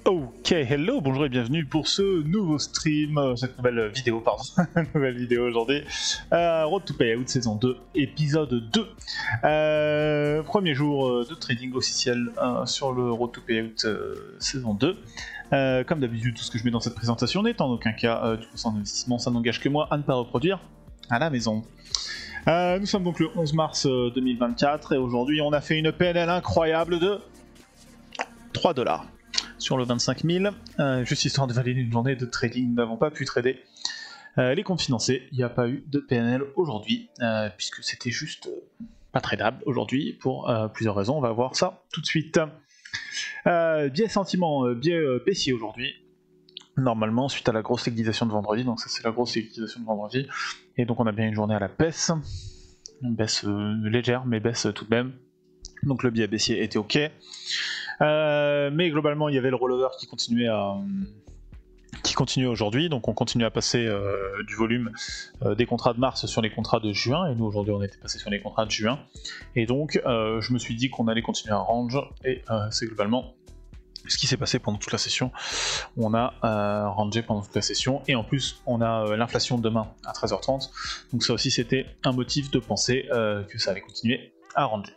Ok, hello, bonjour et bienvenue pour ce nouveau stream, cette nouvelle vidéo, pardon, nouvelle vidéo aujourd'hui, Road to Payout saison 2, épisode 2, premier jour de trading officiel sur le Road to Payout saison 2. Comme d'habitude, tout ce que je mets dans cette présentation n'est en aucun cas du conseil d'investissement, ça n'engage que moi à ne pas reproduire à la maison. Nous sommes donc le 11 mars 2024 et aujourd'hui on a fait une PNL incroyable de 3 $. Sur le 25 000, juste histoire de valider une journée de trading, nous n'avons pas pu trader les comptes financés, il n'y a pas eu de PNL aujourd'hui, puisque c'était juste pas tradable aujourd'hui, pour plusieurs raisons, on va voir ça tout de suite. Biais sentiment, biais baissier aujourd'hui, normalement suite à la grosse liquidation de vendredi, donc ça c'est la grosse liquidation de vendredi, et donc on a bien une journée à la baisse, une baisse légère, mais baisse tout de même, donc le biais baissier était ok. Mais globalement il y avait le rollover qui continuait aujourd'hui, donc on continue à passer du volume des contrats de mars sur les contrats de juin, et nous aujourd'hui on était passé sur les contrats de juin, et donc je me suis dit qu'on allait continuer à range, et c'est globalement ce qui s'est passé pendant toute la session. On a rangé pendant toute la session, et en plus on a l'inflation demain à 13h30, donc ça aussi c'était un motif de penser que ça allait continuer à ranger.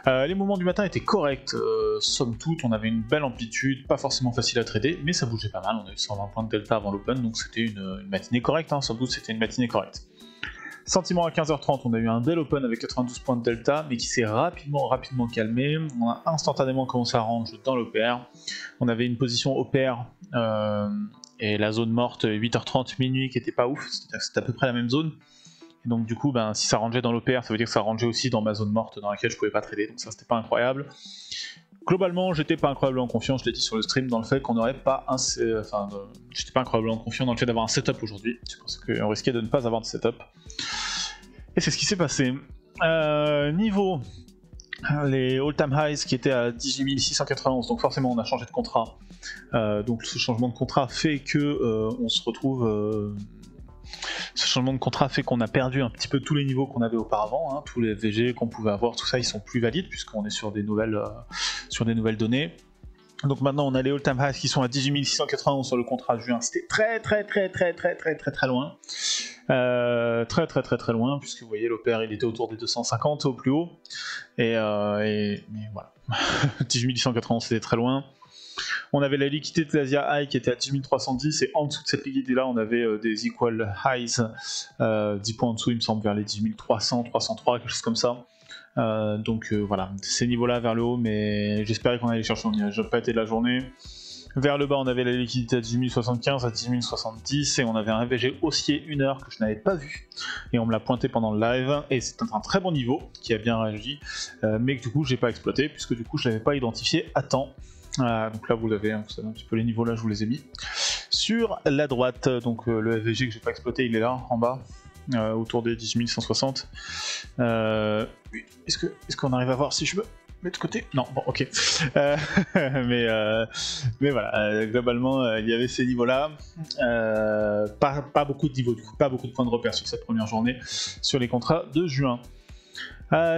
Les mouvements du matin étaient corrects, somme toute, on avait une belle amplitude, pas forcément facile à trader, mais ça bougeait pas mal, on a eu 120 points de delta avant l'open, donc c'était une matinée correcte, hein, somme toute c'était une matinée correcte. Sentiment à 15h30, on a eu un bel open avec 92 points de delta, mais qui s'est rapidement calmé, on a instantanément commencé à range dans l'OPR, on avait une position OPR et la zone morte 8h30 minuit qui était pas ouf, c'était à peu près la même zone. Et donc du coup, si ça rangeait dans l'OPR, ça veut dire que ça rangeait aussi dans ma zone morte dans laquelle je pouvais pas trader, donc ça c'était pas incroyable. Globalement, j'étais pas incroyablement confiant, je l'ai dit sur le stream, dans le fait qu'on n'aurait pas j'étais pas incroyablement confiant dans le fait d'avoir un setup aujourd'hui, je pense qu'on risquait de ne pas avoir de setup. Et c'est ce qui s'est passé. Niveau les all-time highs qui étaient à 18 691, donc forcément on a changé de contrat. Donc ce changement de contrat fait que on se retrouve... Ce changement de contrat fait qu'on a perdu un petit peu tous les niveaux qu'on avait auparavant, hein, tous les VG qu'on pouvait avoir, tout ça ils sont plus valides puisqu'on est sur des nouvelles données. Donc maintenant on a les all-time highs qui sont à 18 691 sur le contrat de juin, c'était très loin. Très loin, puisque vous voyez l'OPR il était autour des 250 au plus haut, et voilà. 18 691 c'était très loin. On avait la liquidité de l'Asia High qui était à 10 310, et en dessous de cette liquidité là on avait des equal highs 10 points en dessous il me semble, vers les 10 300, 303, quelque chose comme ça. Donc voilà, ces niveaux là vers le haut, mais j'espérais qu'on allait chercher, on n'y a pas été de la journée. Vers le bas on avait la liquidité à 10 075, à 10 070, et on avait un VG haussier 1 heure que je n'avais pas vu, et on me l'a pointé pendant le live, et c'est un très bon niveau qui a bien réagi, mais que du coup j'ai pas exploité puisque du coup je l'avais pas identifié à temps. Donc là vous avez un petit peu les niveaux, là je vous les ai mis sur la droite, donc le FVG que j'ai pas exploité il est là en bas, autour des 10 160. Est-ce qu'on arrive à voir si je me mets de côté? Non, bon ok. Mais voilà, globalement il y avait ces niveaux là, pas beaucoup de niveaux, du coup pas beaucoup de points de repère sur cette première journée sur les contrats de juin.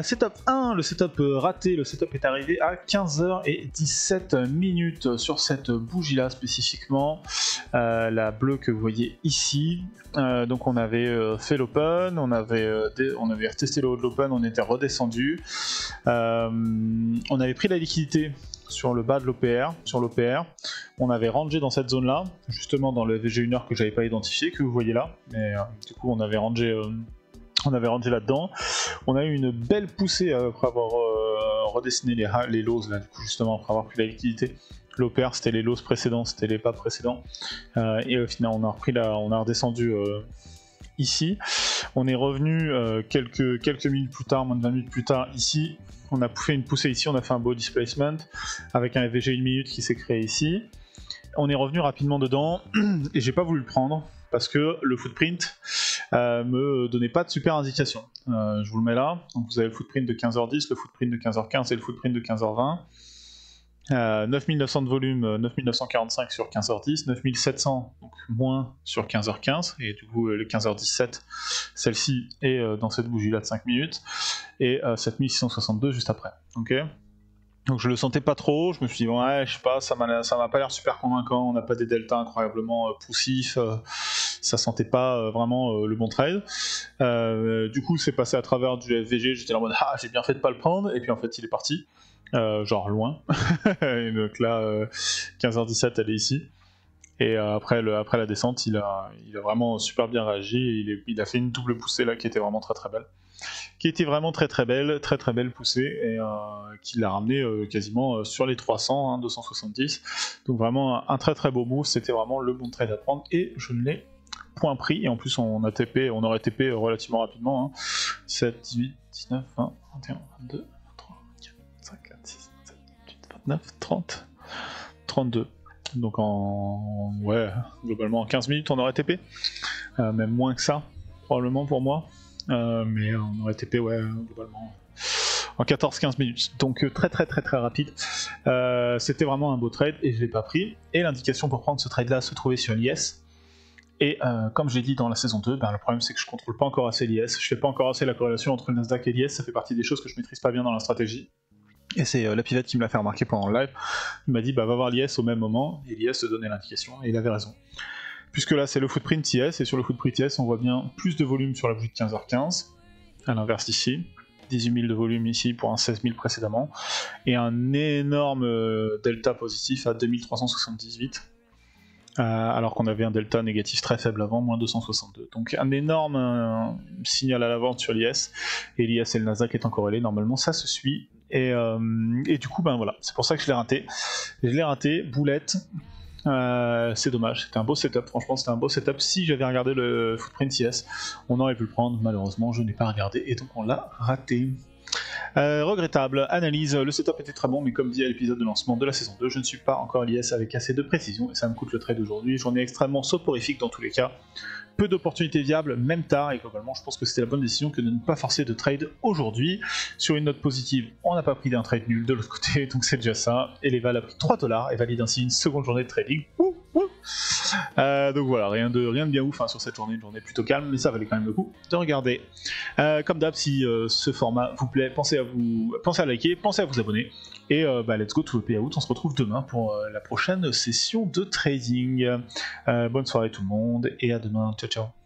Setup 1, le setup raté, le setup est arrivé à 15h17 sur cette bougie là spécifiquement, la bleue que vous voyez ici. Donc on avait fait l'open, on avait retesté le haut de l'open, on était redescendu, on avait pris la liquidité sur le bas de l'OPR, on avait rangé dans cette zone là, justement dans le VG 1 heure que j'avais pas identifié, que vous voyez là, mais du coup on avait rangé là-dedans. On a eu une belle poussée après avoir redessiné les lows là, du coup justement après avoir pris la liquidité. L'OPR c'était les lows précédents, c'était les pas précédents, et au final on a redescendu ici. On est revenu quelques minutes plus tard, moins de 20 minutes plus tard ici. On a fait une poussée ici, on a fait un beau displacement avec un FVG 1 minute qui s'est créé ici. On est revenu rapidement dedans et j'ai pas voulu le prendre parce que le footprint me donnait pas de super indication. Je vous le mets là, donc vous avez le footprint de 15h10, le footprint de 15h15 et le footprint de 15h20. 9900 de volume, 9945 sur 15h10, 9700 donc moins sur 15h15, et du coup le 15h17, celle-ci est dans cette bougie là de 5 minutes, et 7662 juste après. Ok. Donc je le sentais pas trop, je me suis dit ouais, je sais pas, ça m'a pas l'air super convaincant, on n'a pas des deltas incroyablement poussifs, ça sentait pas vraiment le bon trade. Du coup c'est passé à travers du FVG, j'étais là en mode ah j'ai bien fait de pas le prendre, et puis en fait il est parti, genre loin, et donc là 15h17 elle est ici. Et après la descente, il a vraiment super bien réagi, et il a fait une double poussée là qui était vraiment très très belle. Qui était vraiment très très belle poussée, et qui l'a ramené quasiment sur les 300, 270. Donc vraiment un très très beau move, c'était vraiment le bon trade à prendre, et je ne l'ai point pris, et en plus on aurait TP relativement rapidement, 7, 18, 19, 20, 21, 22, 23, 24, 25, 26, 27, 28, 29, 30, 32. Donc globalement en 15 minutes on aurait TP, même moins que ça probablement pour moi, mais on aurait TP globalement en 14-15 minutes, donc très très très très rapide. C'était vraiment un beau trade et je l'ai pas pris, et l'indication pour prendre ce trade là se trouvait sur l'IS, et comme je l'ai dit dans la saison 2, le problème c'est que je contrôle pas encore assez l'IS, je fais pas encore assez la corrélation entre le Nasdaq et l'IS, ça fait partie des choses que je maîtrise pas bien dans la stratégie. Et c'est la pivette qui me l'a fait remarquer pendant le live. Il m'a dit va voir l'IS au même moment, et l'IS te donnait l'indication, et il avait raison. Puisque là c'est le footprint IS, et sur le footprint IS on voit bien plus de volume sur la bougie de 15h15, à l'inverse ici, 18 000 de volume ici pour un 16 000 précédemment, et un énorme delta positif à 2378, alors qu'on avait un delta négatif très faible avant, moins 262. Donc un énorme signal à la vente sur l'IS, et l'IS et le Nasdaq étant corrélés, normalement ça se suit. Et du coup, voilà, c'est pour ça que je l'ai raté. Je l'ai raté, boulette. C'est dommage, c'était un beau setup, franchement c'était un beau setup. Si j'avais regardé le footprint IS, on aurait pu le prendre, malheureusement je n'ai pas regardé, et donc on l'a raté. Regrettable. Analyse, le setup était très bon, mais comme dit à l'épisode de lancement de la saison 2, je ne suis pas encore l'IS avec assez de précision, et ça me coûte le trade d'aujourd'hui. Journée extrêmement soporifique dans tous les cas. Peu d'opportunités viables, même tard, et globalement je pense que c'était la bonne décision que de ne pas forcer de trade aujourd'hui. Sur une note positive, on n'a pas pris d'un trade nul de l'autre côté, donc c'est déjà ça. Et l'Eval a pris 3$ et valide ainsi une seconde journée de trading. Donc voilà, rien de bien ouf sur cette journée, une journée plutôt calme, mais ça valait quand même le coup de regarder. Comme d'hab, si ce format vous plaît, pensez à liker, pensez à vous abonner, et let's go to the payout. On se retrouve demain pour la prochaine session de trading. Bonne soirée tout le monde, et à demain, ciao ciao.